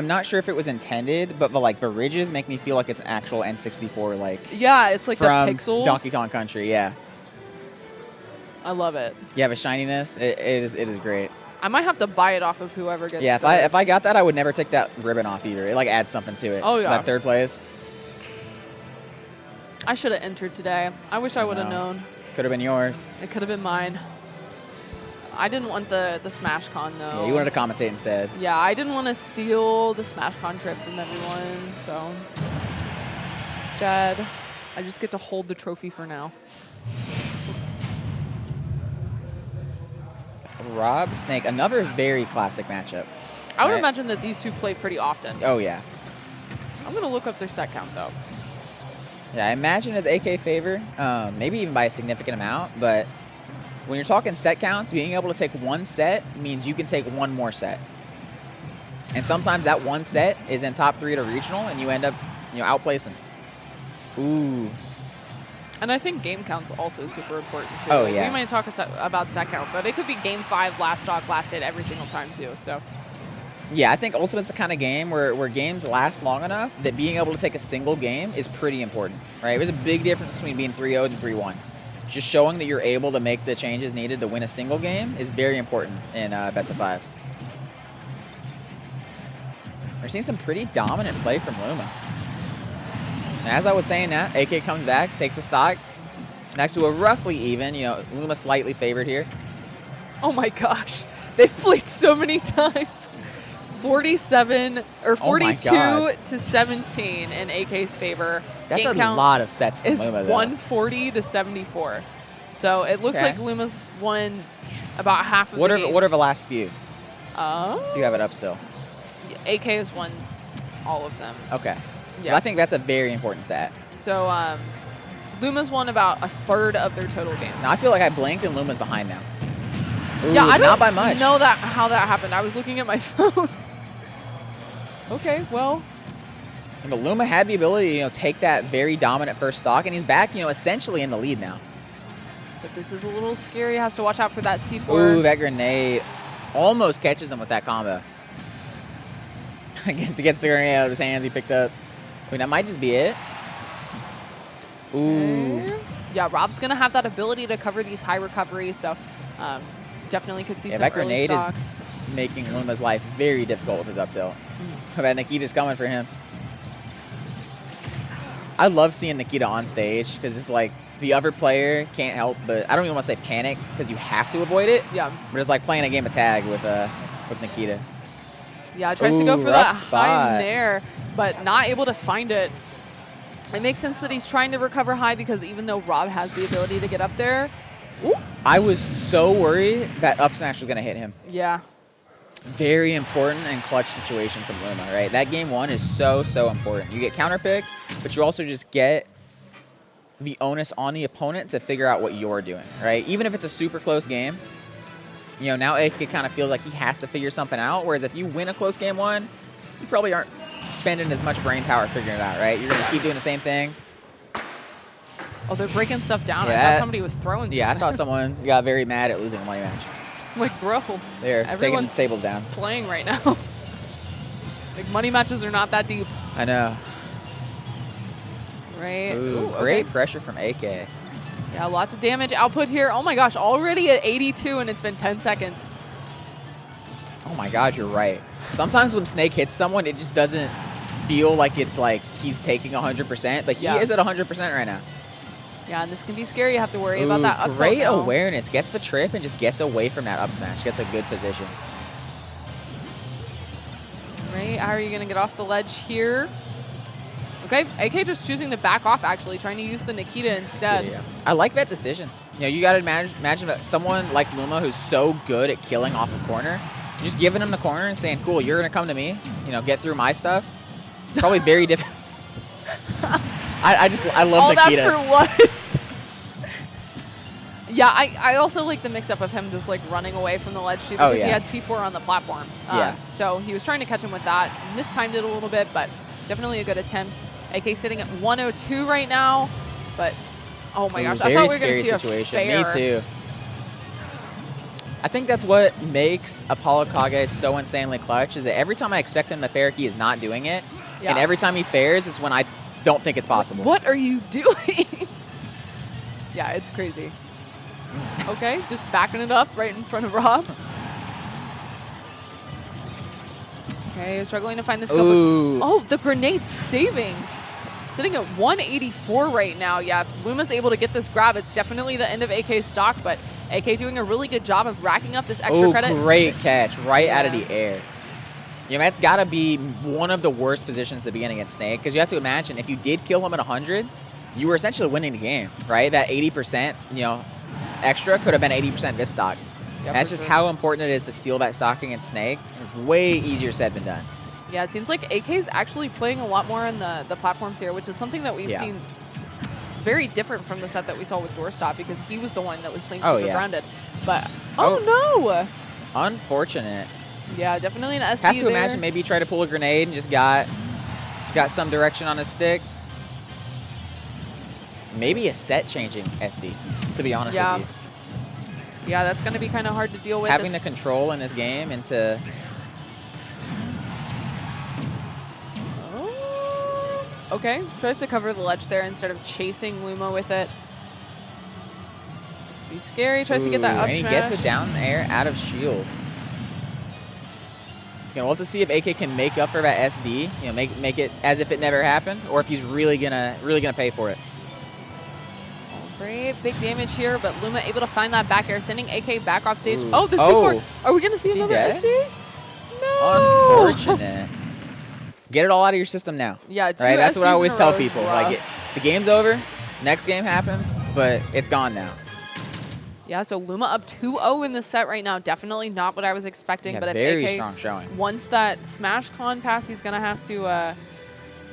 I'm not sure if it was intended, but the ridges make me feel like it's an actual N64 Yeah, it's like from the pixels. Donkey Kong Country. Yeah, I love it. yeah, the shininess. It is great. I might have to buy it off of whoever gets. Yeah, if I got that, I would never take that ribbon off either. It adds something to it. Oh yeah. That third place. I should have entered today. I wish I would have known. Could have been yours. It could have been mine. I didn't want the Smash Con though. Yeah, you wanted to commentate instead. Yeah, I didn't want to steal the Smash Con trip from everyone, so instead, I just get to hold the trophy for now. Rob, Snake, another very classic matchup. I would imagine that these two play pretty often. Oh, yeah. I'm going to look up their set count, though. Yeah, I imagine it's AK favor, maybe even by a significant amount, but when you're talking set counts, being able to take one set means you can take one more set. And sometimes that one set is in top 3 at a regional, and you end up, outplacing. Ooh. And I think game count's also super important, too. Oh, yeah. We might talk about set count, but it could be game 5, last stock, last hit every single time, too. So. Yeah, I think Ultimate's the kind of game where games last long enough that being able to take a single game is pretty important, right? There's a big difference between being 3-0 and 3-1. Just showing that you're able to make the changes needed to win a single game is very important in best of fives. We're seeing some pretty dominant play from LUMA. And as I was saying that, AK comes back, takes a stock, next to a roughly even, LUMA slightly favored here. Oh my gosh, they've played so many times. 47 or 42 to 17 in AK's favor. That's game a count lot of sets from is LUMA, though. 140 to 74. So it looks like LUMA's won about half of the games. What are the last few? If you have it up still. AK has won all of them. Okay. Yeah. So I think that's a very important stat. So LUMA's won about a third of their total games. Now I feel like I blinked and LUMA's behind now. Ooh, yeah, I don't not by much. know how that happened. I was looking at my phone. Okay, well. And LUMA had the ability to take that very dominant first stock, and he's back, essentially in the lead now. But this is a little scary. Has to watch out for that C4. Ooh, that grenade almost catches him with that combo. Gets the grenade out of his hands. He picked up. I mean, that might just be it. Ooh. Okay. Yeah, Rob's going to have that ability to cover these high recoveries, so definitely could see some that early grenade stocks. is making LUMA's life very difficult with his up tilt. I bet Nikita's coming for him. I love seeing Nikita on stage because it's like the other player can't help but, I don't even want to say panic because you have to avoid it. Yeah. But it's like playing a game of tag with Nikita. Yeah, tries to go for that spot. high nair, but not able to find it. It makes sense that he's trying to recover high because even though Rob has the ability to get up there. Ooh. I was so worried that up smash was going to hit him. Yeah. Very important and clutch situation from LUMA, right? That game 1 is so, so important. You get counter pick, but you also just get the onus on the opponent to figure out what you're doing, right? Even if it's a super close game, now it kind of feels like he has to figure something out, whereas if you win a close game 1, you probably aren't spending as much brain power figuring it out, right? You're going to keep doing the same thing. Oh, they're breaking stuff down. Yeah. I thought somebody was throwing something. Yeah, I thought someone got very mad at losing a money match. I'm like, bro, They're taking the tables down. Playing right now. Like, money matches are not that deep. I know. Right. Ooh, okay. great pressure from AK. Yeah, lots of damage output here. Oh my gosh, already at 82 and it's been 10 seconds. Oh my God, you're right. Sometimes when Snake hits someone, it just doesn't feel like it's like he's taking 100%, but he is at 100% right now. Yeah, and this can be scary. You have to worry about that up tilt. Great awareness. Gets the trip and just gets away from that up smash. Gets a good position. Right, how are you going to get off the ledge here? Okay, AK just choosing to back off, actually, trying to use the Nikita instead. Yeah. I like that decision. You got to imagine that someone like LUMA who's so good at killing off a corner, just giving him the corner and saying, cool, you're going to come to me, get through my stuff. Probably very different. I love all Nikita. All that for what? Yeah, I also like the mix-up of him just, like, running away from the ledge, too, because he had C4 on the platform. So he was trying to catch him with that. Mistimed it a little bit, but definitely a good attempt. AK sitting at 102 right now, but, oh my gosh, I thought we were going to see a fair. Me too. I think that's what makes ApolloKage so insanely clutch, is that every time I expect him to fair, he is not doing it. Yeah. And every time he fairs, it's when I don't think it's possible. What are you doing? Yeah, it's crazy. Okay, just backing it up right in front of Rob. Okay, struggling to find this couple. Oh, the grenade saving. Sitting at 184 right now. Yeah, if Luma's able to get this grab, it's definitely the end of AK's stock, but AK doing a really good job of racking up this extra credit. Great catch right out of the air. Yeah, that's got to be one of the worst positions to be in against Snake, because you have to imagine if you did kill him at 100, you were essentially winning the game, right? That 80%, extra could have been 80% this stock. Yeah, that's just how important it is to steal that stock against Snake. It's way easier said than done. Yeah, it seems like AK is actually playing a lot more in the platforms here, which is something that we've seen very different from the set that we saw with Doorstop, because he was the one that was playing super grounded. But, no! Unfortunate. Yeah, definitely an SD Have to there. imagine maybe he tried to pull a grenade and just got some direction on his stick. Maybe a set-changing SD, to be honest with you. Yeah, that's going to be kind of hard to deal with. Having the control in his game into... Okay, tries to cover the ledge there instead of chasing Luma with it. It's be scary, tries to get that up and smash. He gets it down air out of shield. We'll have to see if AK can make up for that SD, make it as if it never happened, or if he's really gonna pay for it. Great, big damage here, but Luma able to find that back air, sending AK back off stage. Oh, the C4. Are we gonna see another SD? No. Unfortunate. Get it all out of your system now. Yeah, two right? That's what I SDs always in a tell row is people. rough. Like, the game's over, next game happens, but it's gone now. Yeah, so Luma up 2-0 in the set right now. Definitely not what I was expecting. Yeah, but if very AK strong showing. Once that Smash Con pass, he's going to have to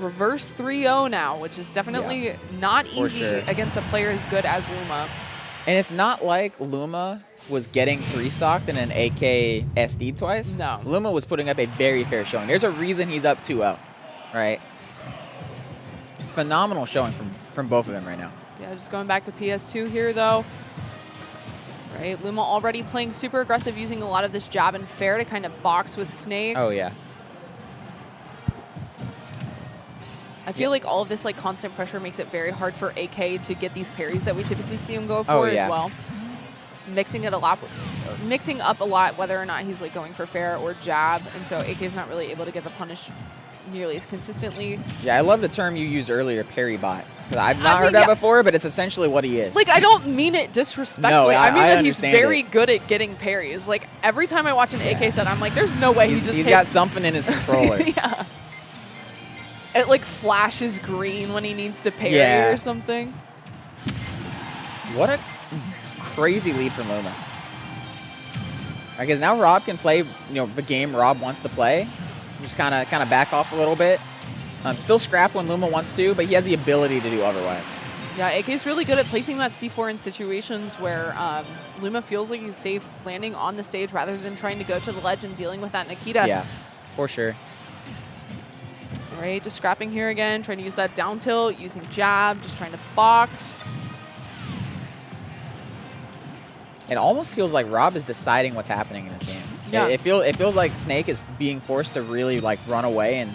reverse 3-0 now, which is definitely not easy against a player as good as Luma. And it's not like Luma was getting 3-stocked in an AK SD twice. No. Luma was putting up a very fair showing. There's a reason he's up 2-0, right? Phenomenal showing from both of them right now. Yeah, just going back to PS2 here, though. Right, Luma already playing super aggressive, using a lot of this jab and fair to kind of box with Snake. Oh, yeah. I feel like all of this constant pressure makes it very hard for AK to get these parries that we typically see him go for as well. Mixing up a lot whether or not he's going for fair or jab, and so AK's not really able to get the punish nearly as consistently. Yeah, I love the term you used earlier, parry bot. I've not heard that before, but it's essentially what he is. I don't mean it disrespectfully. No, I mean that he's understand very good at getting parries. Every time I watch an AK set, I'm like, there's no way he's got something in his controller. Yeah. It flashes green when he needs to parry or something. What a crazy lead from Luma. Because now Rob can play, the game Rob wants to play. Just kind of back off a little bit. Still scrap when Luma wants to, but he has the ability to do otherwise. Yeah, AK's really good at placing that C4 in situations where Luma feels like he's safe landing on the stage rather than trying to go to the ledge and dealing with that Nikita. Yeah, for sure. All right, just scrapping here again, trying to use that down tilt, using jab, just trying to box. It almost feels like Rob is deciding what's happening in this game. Yeah. It feels like Snake is being forced to really run away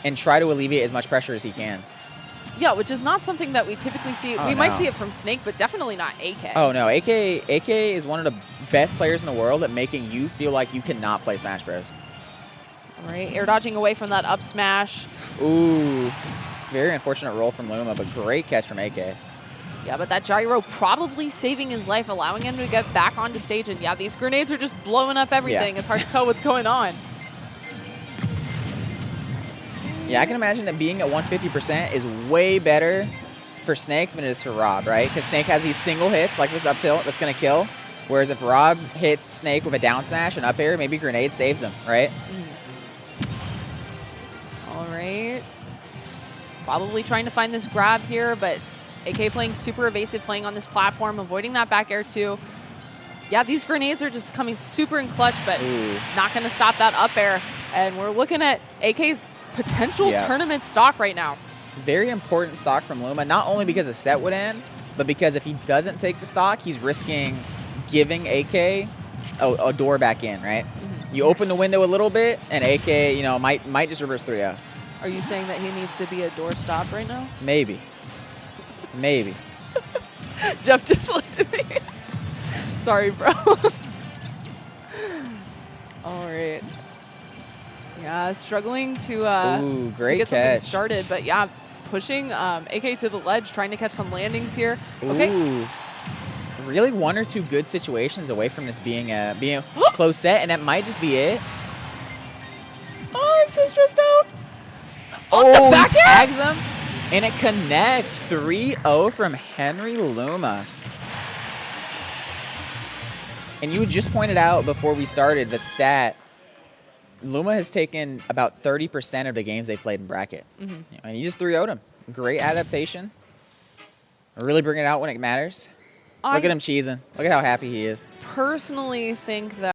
and try to alleviate as much pressure as he can. Yeah, which is not something that we typically see. We might see it from Snake, but definitely not AK. Oh, no. AK is one of the best players in the world at making you feel like you cannot play Smash Bros. All right, air dodging away from that up smash. Ooh. Very unfortunate roll from Luma, but great catch from AK. Yeah, but that gyro probably saving his life, allowing him to get back onto stage. And yeah, these grenades are just blowing up everything. Yeah. It's hard to tell what's going on. Yeah, I can imagine that being at 150% is way better for Snake than it is for Rob, right? Because Snake has these single hits, like this up tilt, that's going to kill. Whereas if Rob hits Snake with a down smash and up air, maybe grenade saves him, right? All right. Probably trying to find this grab here, but AK playing super evasive, playing on this platform, avoiding that back air too. Yeah, these grenades are just coming super in clutch, but not going to stop that up air. And we're looking at AK's potential tournament stock right now. Very important stock from Luma, not only because the set would end, but because if he doesn't take the stock, he's risking giving AK a door back in, right? You open the window a little bit, and AK, might just reverse 3-0. Are you saying that he needs to be a doorstop right now? Maybe. Jeff just looked at me. Sorry, bro. All right. Yeah, struggling to get something started, but yeah, pushing AK to the ledge, trying to catch some landings here. Okay. Ooh. Really 1 or 2 good situations away from this being a close set, and that might just be it. Oh, I'm so stressed out. Oh, the back he tags him, and it connects. 3-0 from Henry Luma. And you just pointed out before we started the stat. Luma has taken about 30% of the games they played in bracket. And you just 3-0'd him. Great adaptation. Really bring it out when it matters. Look at him cheesing. Look at how happy he is. Personally think that